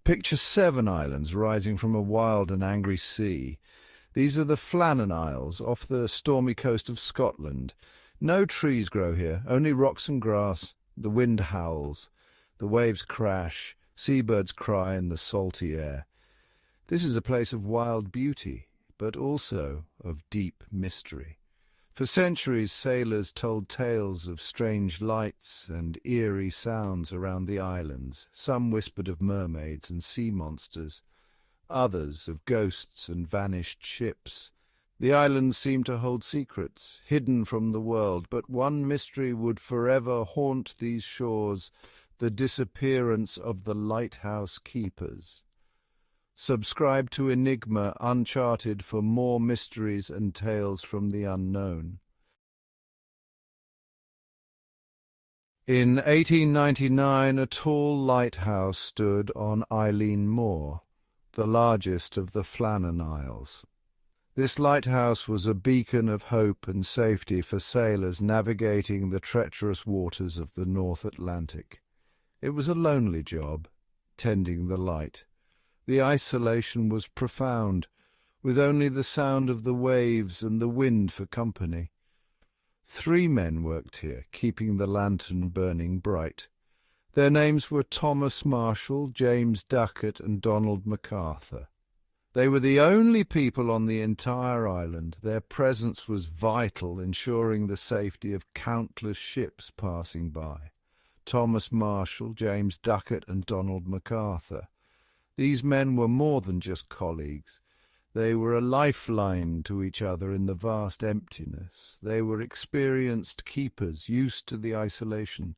Picture 7 islands rising from a wild and angry sea. These are the Flannan Isles, off the stormy coast of Scotland. No trees grow here, only rocks and grass. The wind howls, the waves crash, seabirds cry in the salty air. This is a place of wild beauty, but also of deep mystery. For centuries, sailors told tales of strange lights and eerie sounds around the islands. Some whispered of mermaids and sea monsters, others of ghosts and vanished ships. The islands seemed to hold secrets, hidden from the world, but one mystery would forever haunt these shores: the disappearance of the lighthouse keepers. Subscribe to Enigma Uncharted for more mysteries and tales from the unknown. In 1899, a tall lighthouse stood on Eilean Moor, the largest of the Flannan Isles. This lighthouse was a beacon of hope and safety for sailors navigating the treacherous waters of the North Atlantic. It was a lonely job, tending the light. The isolation was profound, with only the sound of the waves and the wind for company. 3 men worked here, keeping the lantern burning bright. Their names were Thomas Marshall, James Ducat, and Donald MacArthur. They were the only people on the entire island. Their presence was vital, ensuring the safety of countless ships passing by. Thomas Marshall, James Ducat, and Donald MacArthur. These men were more than just colleagues. They were a lifeline to each other in the vast emptiness. They were experienced keepers, used to the isolation.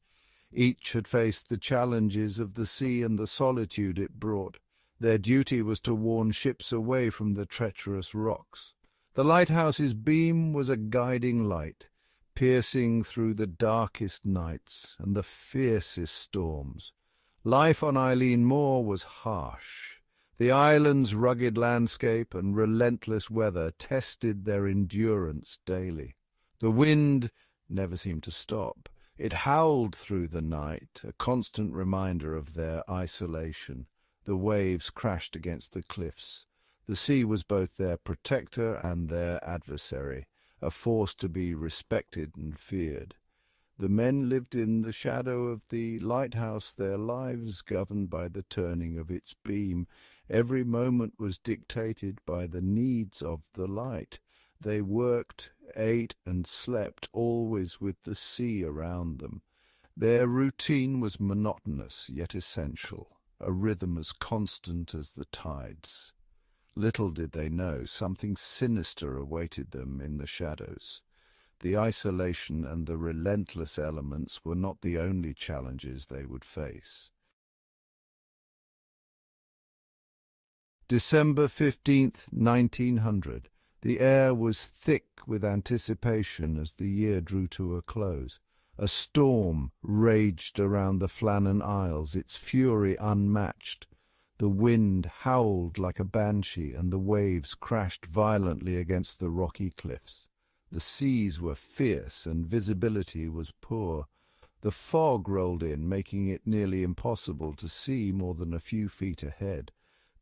Each had faced the challenges of the sea and the solitude it brought. Their duty was to warn ships away from the treacherous rocks. The lighthouse's beam was a guiding light, piercing through the darkest nights and the fiercest storms. Life on Eilean Moor was harsh. The island's rugged landscape and relentless weather tested their endurance daily. The wind never seemed to stop. It howled through the night, a constant reminder of their isolation. The waves crashed against the cliffs. The sea was both their protector and their adversary, a force to be respected and feared. The men lived in the shadow of the lighthouse, their lives governed by the turning of its beam. Every moment was dictated by the needs of the light. They worked, ate, and slept, always with the sea around them. Their routine was monotonous, yet essential, a rhythm as constant as the tides. Little did they know, something sinister awaited them in the shadows. The isolation and the relentless elements were not the only challenges they would face. December 15th, 1900. The air was thick with anticipation as the year drew to a close. A storm raged around the Flannan Isles, its fury unmatched. The wind howled like a banshee, and the waves crashed violently against the rocky cliffs. The seas were fierce and visibility was poor. The fog rolled in, making it nearly impossible to see more than a few feet ahead.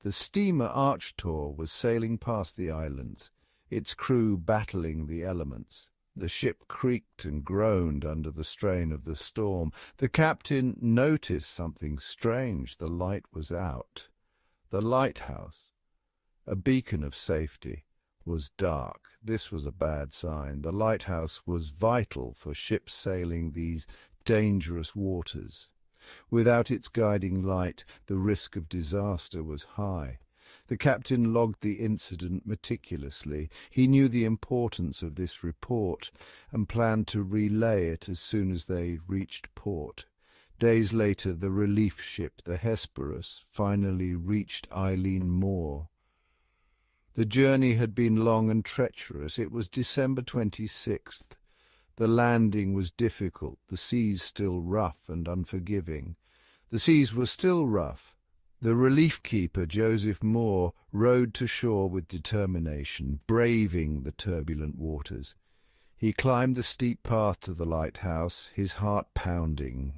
The steamer Archtor was sailing past the islands, its crew battling the elements. The ship creaked and groaned under the strain of the storm. The captain noticed something strange. The light was out. The lighthouse, a beacon of safety, was dark. This was a bad sign. The lighthouse was vital for ships sailing these dangerous waters. Without its guiding light, the risk of disaster was high. The captain logged the incident meticulously. He knew the importance of this report and planned to relay it as soon as they reached port. Days later, the relief ship, the Hesperus, finally reached Eilean Moor. The journey had been long and treacherous. It was December 26th. The landing was difficult, the seas still rough and unforgiving. The seas were still rough. The relief keeper, Joseph Moore, rowed to shore with determination, braving the turbulent waters. He climbed the steep path to the lighthouse, his heart pounding.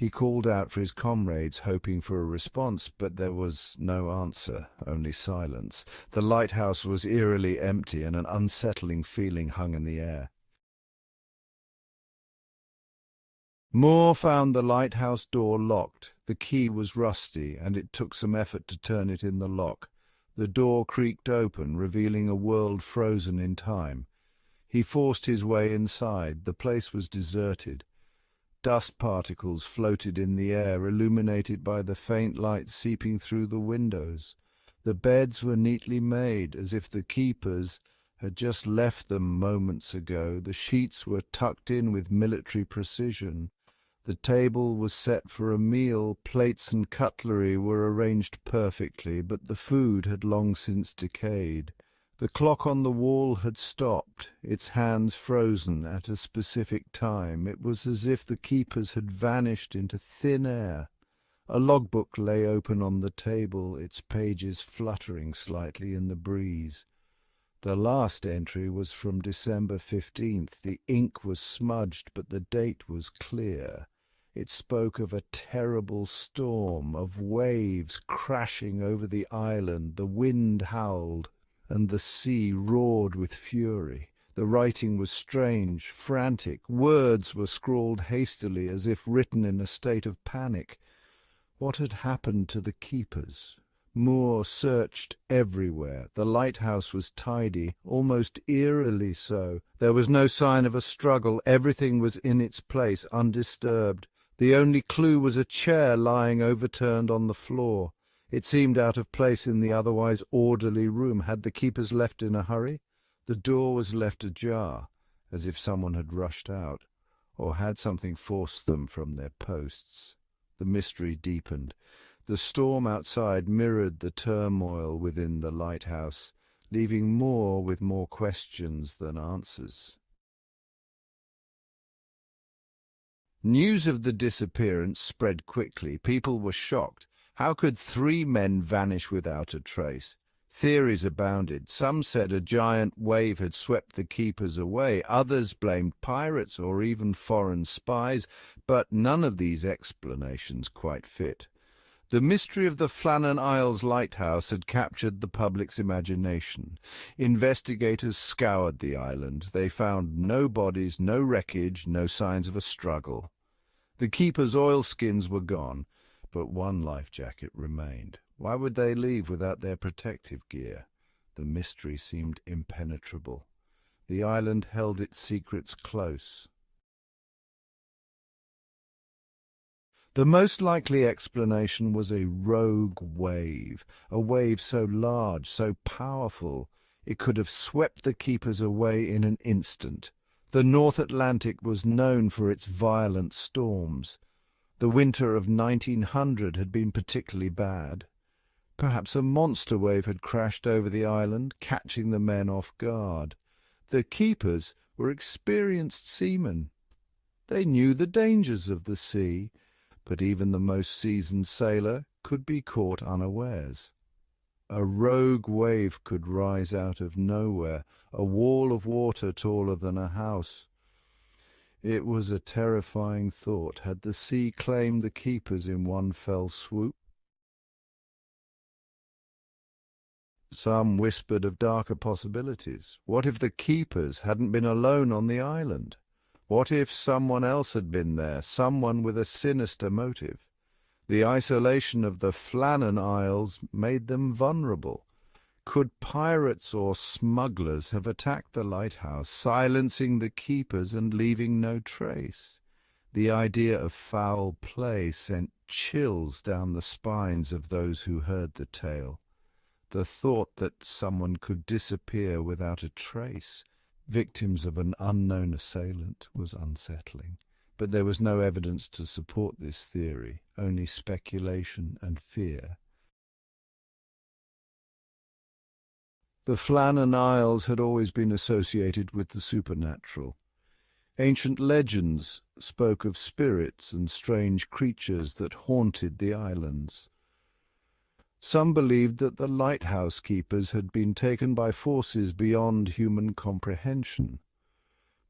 He called out for his comrades, hoping for a response, but there was no answer, only silence. The lighthouse was eerily empty, and an unsettling feeling hung in the air. Moore found the lighthouse door locked. The key was rusty, and it took some effort to turn it in the lock. The door creaked open, revealing a world frozen in time. He forced his way inside. The place was deserted. Dust particles floated in the air, illuminated by the faint light seeping through the windows. The beds were neatly made, as if the keepers had just left them moments ago. The sheets were tucked in with military precision. The table was set for a meal. Plates and cutlery were arranged perfectly, but the food had long since decayed. The clock on the wall had stopped, its hands frozen at a specific time. It was as if the keepers had vanished into thin air. A logbook lay open on the table, its pages fluttering slightly in the breeze. The last entry was from December 15th. The ink was smudged, but the date was clear. It spoke of a terrible storm, of waves crashing over the island. The wind howled, and the sea roared with fury. The writing was strange, frantic. Words were scrawled hastily, as if written in a state of panic. What had happened to the keepers? Moore searched everywhere. The lighthouse was tidy, almost eerily so. There was no sign of a struggle. Everything was in its place, undisturbed. The only clue was a chair lying overturned on the floor. It seemed out of place in the otherwise orderly room. Had the keepers left in a hurry? The door was left ajar, as if someone had rushed out, or had something forced them from their posts. The mystery deepened. The storm outside mirrored the turmoil within the lighthouse, leaving Moore with more questions than answers. News of the disappearance spread quickly. People were shocked. How could 3 men vanish without a trace? Theories abounded. Some said a giant wave had swept the keepers away. Others blamed pirates or even foreign spies, but none of these explanations quite fit. The mystery of the Flannan Isles lighthouse had captured the public's imagination. Investigators scoured the island. They found no bodies, no wreckage, no signs of a struggle. The keepers' oilskins were gone, but one life jacket remained. Why would they leave without their protective gear? The mystery seemed impenetrable. The island held its secrets close. The most likely explanation was a rogue wave, a wave so large, so powerful, it could have swept the keepers away in an instant. The North Atlantic was known for its violent storms. The winter of 1900 had been particularly bad. Perhaps a monster wave had crashed over the island, catching the men off guard. The keepers were experienced seamen. They knew the dangers of the sea, but even the most seasoned sailor could be caught unawares. A rogue wave could rise out of nowhere, a wall of water taller than a house. It was a terrifying thought. Had the sea claimed the keepers in one fell swoop? Some whispered of darker possibilities. What if the keepers hadn't been alone on the island? What if someone else had been there, someone with a sinister motive? The isolation of the Flannan Isles made them vulnerable. Could pirates or smugglers have attacked the lighthouse, silencing the keepers and leaving no trace? The idea of foul play sent chills down the spines of those who heard the tale. The thought that someone could disappear without a trace, victims of an unknown assailant, was unsettling. But there was no evidence to support this theory, only speculation and fear. The Flannan Isles had always been associated with the supernatural. Ancient legends spoke of spirits and strange creatures that haunted the islands. Some believed that the lighthouse keepers had been taken by forces beyond human comprehension.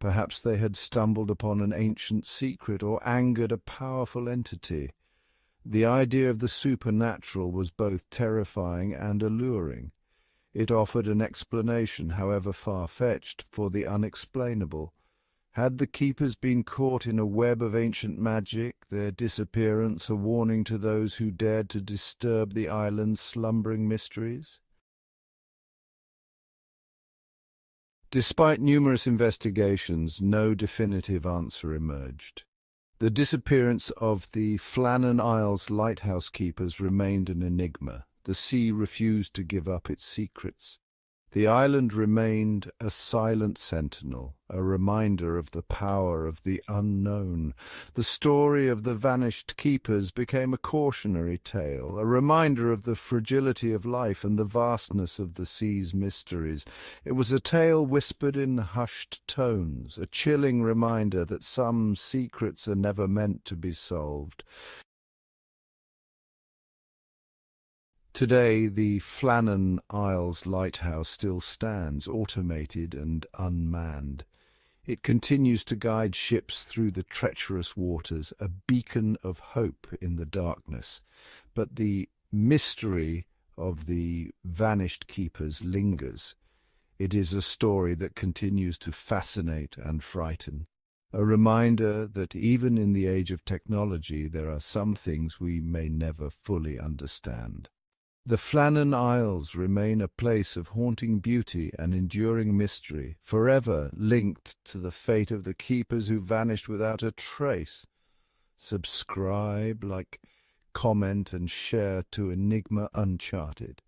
Perhaps they had stumbled upon an ancient secret or angered a powerful entity. The idea of the supernatural was both terrifying and alluring. It offered an explanation, however far-fetched, for the unexplainable. Had the keepers been caught in a web of ancient magic, their disappearance a warning to those who dared to disturb the island's slumbering mysteries? Despite numerous investigations, no definitive answer emerged. The disappearance of the Flannan Isles lighthouse keepers remained an enigma. The sea refused to give up its secrets. The island remained a silent sentinel, a reminder of the power of the unknown. The story of the vanished keepers became a cautionary tale, a reminder of the fragility of life and the vastness of the sea's mysteries. It was a tale whispered in hushed tones, a chilling reminder that some secrets are never meant to be solved. Today, the Flannan Isles lighthouse still stands, automated and unmanned. It continues to guide ships through the treacherous waters, a beacon of hope in the darkness. But the mystery of the vanished keepers lingers. It is a story that continues to fascinate and frighten, a reminder that even in the age of technology, there are some things we may never fully understand. The Flannan Isles remain a place of haunting beauty and enduring mystery, forever linked to the fate of the keepers who vanished without a trace. Subscribe, like, comment and share to Enigma Uncharted.